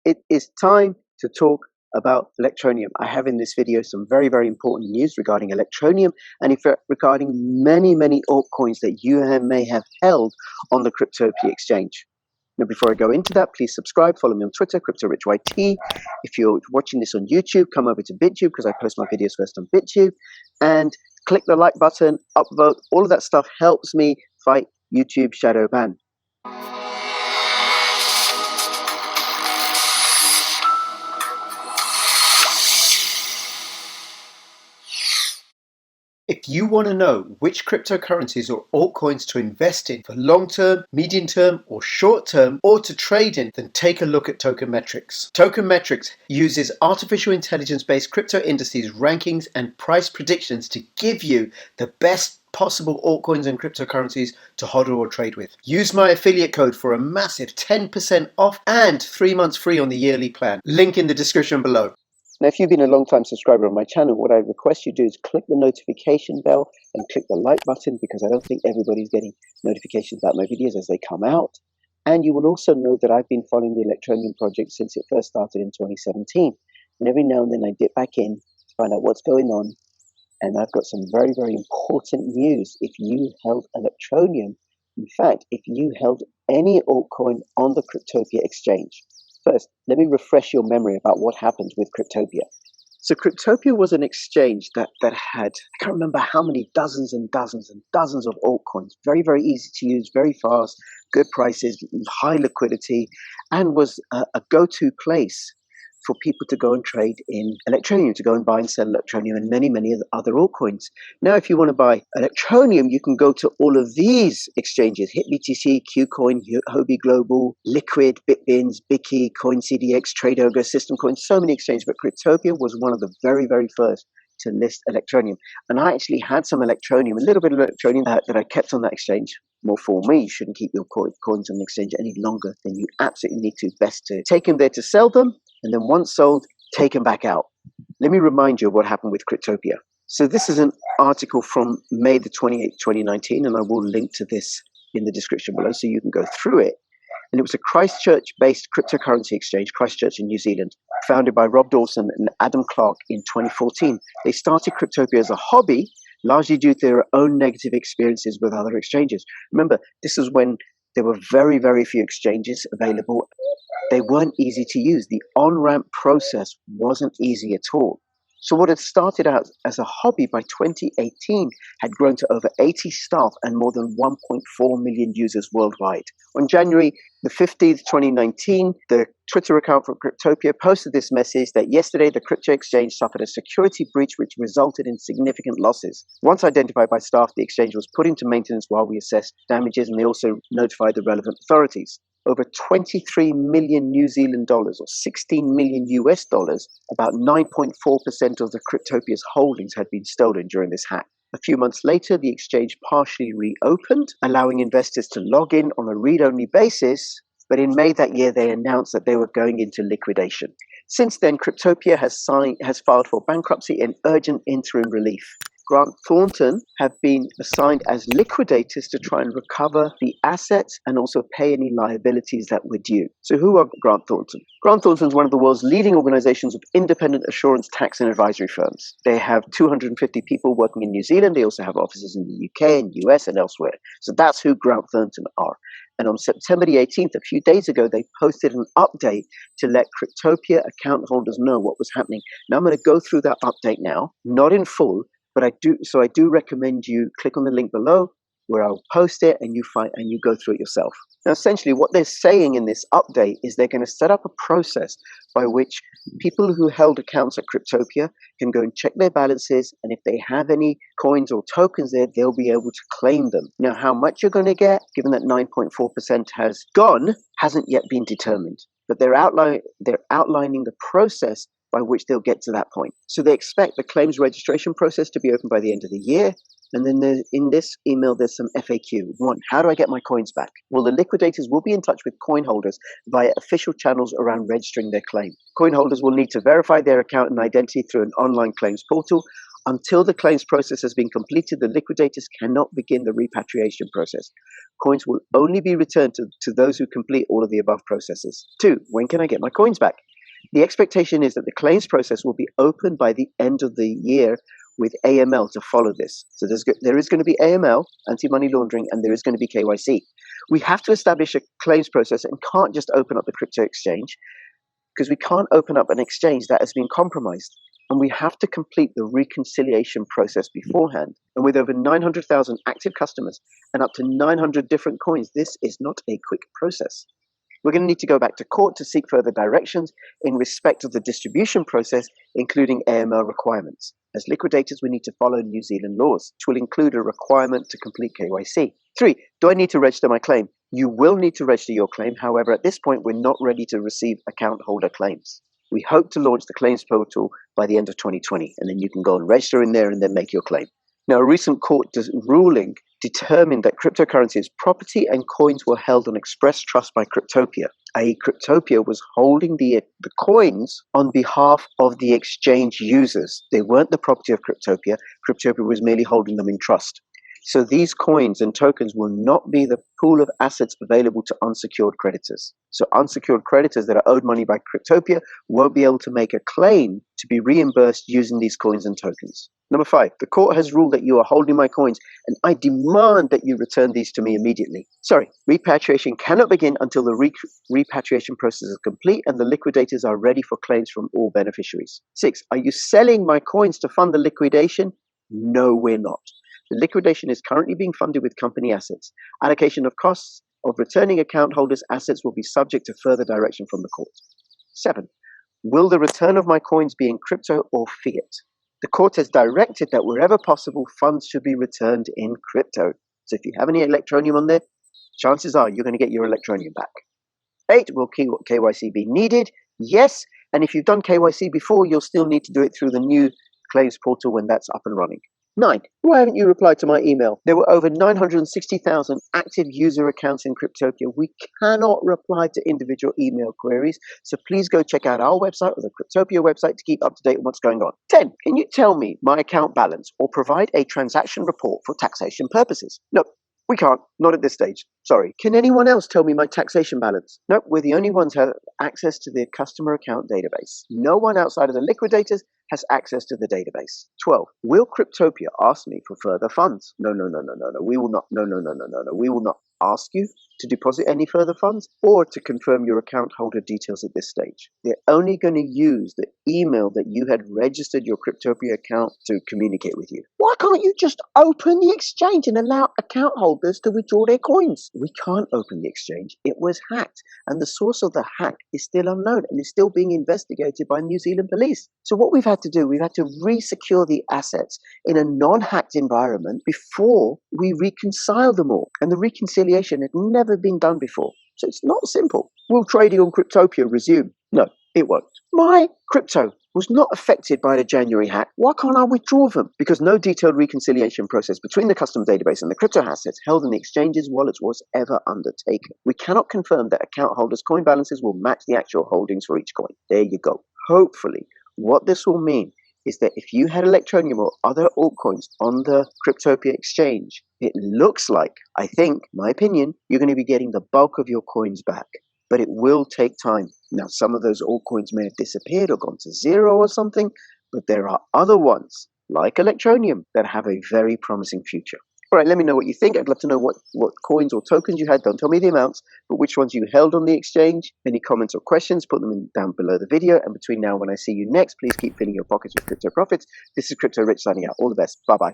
it is time to talk about Electroneum. I have in this video some very, very important news regarding Electroneum and regarding many, many altcoins that you may have held on the Cryptopia Exchange. Now, before I go into that, please subscribe, follow me on Twitter, CryptoRichYT. If you're watching this on YouTube, come over to BitTube because I post my videos first on BitTube. And click the like button, upvote, all of that stuff helps me fight YouTube shadow ban. If you want to know which cryptocurrencies or altcoins to invest in for long-term, medium-term, or short-term, or to trade in, then take a look at Tokenmetrics. Tokenmetrics uses artificial intelligence-based crypto indices, rankings, and price predictions to give you the best possible altcoins and cryptocurrencies to hodl or trade with. Use my affiliate code for a massive 10% off and 3 months free on the yearly plan. Link in the description below. Now, if you've been a long-time subscriber on my channel, what I request you do is click the notification bell and click the like button because I don't think everybody's getting notifications about my videos as they come out. And you will also know that I've been following the Electroneum project since it first started in 2017. And every now and then I dip back in to find out what's going on. And I've got some very, very important news. If you held Electroneum, in fact, if you held any altcoin on the Cryptopia Exchange. First, let me refresh your memory about what happened with Cryptopia. So Cryptopia was an exchange that had, I can't remember how many dozens and dozens and dozens of altcoins. Very, very easy to use, very fast, good prices, high liquidity, and was a go-to place for people to go and trade in Electroneum, to go and buy and sell Electroneum and many, many other altcoins. Now, if you want to buy Electroneum, you can go to all of these exchanges: HitBTC, KuCoin, Huobi Global, Liquid, BitBins, Biki, CoinCDX, TradeOrgo, SystemCoin, so many exchanges. But Cryptopia was one of the very, very first to list Electroneum. And I actually had some Electroneum, a little bit of Electroneum that I kept on that exchange. More for me, you shouldn't keep your coins on the exchange any longer than you absolutely need to. Best to take them there to sell them, and then once sold, take them back out. Let me remind you of what happened with Cryptopia. So this is an article from May the 28th, 2019, and I will link to this in the description below so you can go through it. And it was a Christchurch-based cryptocurrency exchange, Christchurch in New Zealand, founded by Rob Dawson and Adam Clark in 2014. They started Cryptopia as a hobby, largely due to their own negative experiences with other exchanges. Remember, this is when there were very, very few exchanges available. They weren't easy to use. The on-ramp process wasn't easy at all. So what had started out as a hobby by 2018 had grown to over 80 staff and more than 1.4 million users worldwide. On January the 15th, 2019, the Twitter account for Cryptopia posted this message that yesterday the crypto exchange suffered a security breach which resulted in significant losses. Once identified by staff, the exchange was put into maintenance while we assessed damages, and they also notified the relevant authorities. Over 23 million New Zealand dollars, or 16 million US dollars, about 9.4% of the Cryptopia's holdings had been stolen during this hack. A few months later, the exchange partially reopened, allowing investors to log in on a read-only basis, but in May that year, they announced that they were going into liquidation. Since then, Cryptopia has filed for bankruptcy and urgent interim relief. Grant Thornton have been assigned as liquidators to try and recover the assets and also pay any liabilities that were due. So who are Grant Thornton? Grant Thornton is one of the world's leading organizations of independent assurance, tax and advisory firms. They have 250 people working in New Zealand. They also have offices in the UK and US and elsewhere. So that's who Grant Thornton are. And on September the 18th, a few days ago, they posted an update to let Cryptopia account holders know what was happening. Now I'm going to go through that update now, not in full, but I do recommend you click on the link below where I'll post it and you go through it yourself. Now, essentially what they're saying in this update is they're going to set up a process by which people who held accounts at Cryptopia can go and check their balances, and if they have any coins or tokens there, they'll be able to claim them. Now, how much you're going to get, given that 9.4% has gone, hasn't yet been determined. But they're outlining the process by which they'll get to that point. So they expect the claims registration process to be open by the end of the year. And then in this email, there's some FAQ. One, how do I get my coins back? Well, the liquidators will be in touch with coin holders via official channels around registering their claim. Coin holders will need to verify their account and identity through an online claims portal. Until the claims process has been completed, the liquidators cannot begin the repatriation process. Coins will only be returned to those who complete all of the above processes. 2. When can I get my coins back? The expectation is that the claims process will be open by the end of the year, with AML to follow this. So there is going to be AML, anti-money laundering, and there is going to be KYC. We have to establish a claims process and can't just open up the crypto exchange, because we can't open up an exchange that has been compromised. And we have to complete the reconciliation process beforehand. And with over 900,000 active customers and up to 900 different coins, this is not a quick process. We're going to need to go back to court to seek further directions in respect of the distribution process, including AML requirements. As liquidators, we need to follow New Zealand laws, which will include a requirement to complete KYC. 3. Do I need to register my claim? You will need to register your claim. However, at this point, we're not ready to receive account holder claims. We hope to launch the claims portal by the end of 2020, and then you can go and register in there and then make your claim. Now, a recent court ruling determined that cryptocurrency is property and coins were held on express trust by Cryptopia. Cryptopia was holding the coins on behalf of the exchange users. They weren't the property of Cryptopia. Cryptopia was merely holding them in trust. So these coins and tokens will not be the pool of assets available to unsecured creditors. So unsecured creditors that are owed money by Cryptopia won't be able to make a claim to be reimbursed using these coins and tokens. Number 5, the court has ruled that you are holding my coins and I demand that you return these to me immediately. Sorry, repatriation cannot begin until the repatriation process is complete and the liquidators are ready for claims from all beneficiaries. 6, are you selling my coins to fund the liquidation? No, we're not. The liquidation is currently being funded with company assets. Allocation of costs of returning account holders' assets will be subject to further direction from the court. 7, will the return of my coins be in crypto or fiat? The court has directed that wherever possible, funds should be returned in crypto. So if you have any Electroneum on there, chances are you're going to get your Electroneum back. 8, will KYC be needed? Yes. And if you've done KYC before, you'll still need to do it through the new claims portal when that's up and running. 9, why haven't you replied to my email? There were over 960,000 active user accounts in Cryptopia. We cannot reply to individual email queries, so please go check out our website or the Cryptopia website to keep up to date on what's going on. 10, can you tell me my account balance or provide a transaction report for taxation purposes? No, we can't. Not at this stage. Sorry. Can anyone else tell me my taxation balance? Nope, we're the only ones who have access to the customer account database. No one outside of the liquidators has access to the database. 12, will Cryptopia ask me for further funds? No, we will not. No, we will not ask you to deposit any further funds or to confirm your account holder details at this stage. They're only going to use the email that you had registered your Cryptopia account to communicate with you. Why can't you just open the exchange and allow account holders to withdraw their coins? We can't open the exchange. It was hacked, and the source of the hack is still unknown and is still being investigated by New Zealand police. So what we've had to do, we've had to re-secure the assets in a non-hacked environment before we reconcile them all. And the reconciliation had never been done before. So it's not simple. Will trading on Cryptopia resume? No, it won't. My crypto was not affected by the January hack. Why can't I withdraw them? Because no detailed reconciliation process between the custom database and the crypto assets held in the exchange's wallets was ever undertaken. We cannot confirm that account holders' coin balances will match the actual holdings for each coin. There you go. Hopefully, what this will mean is that if you had Electroneum or other altcoins on the Cryptopia exchange, it looks like, I think, my opinion, you're going to be getting the bulk of your coins back. But it will take time. Now, some of those altcoins may have disappeared or gone to zero or something, but there are other ones, like Electroneum, that have a very promising future. All right, let me know what you think. I'd love to know what coins or tokens you had. Don't tell me the amounts, but which ones you held on the exchange. Any comments or questions, put them down below the video. And between now and when I see you next, please keep filling your pockets with crypto profits. This is Crypto Rich signing out. All the best. Bye-bye.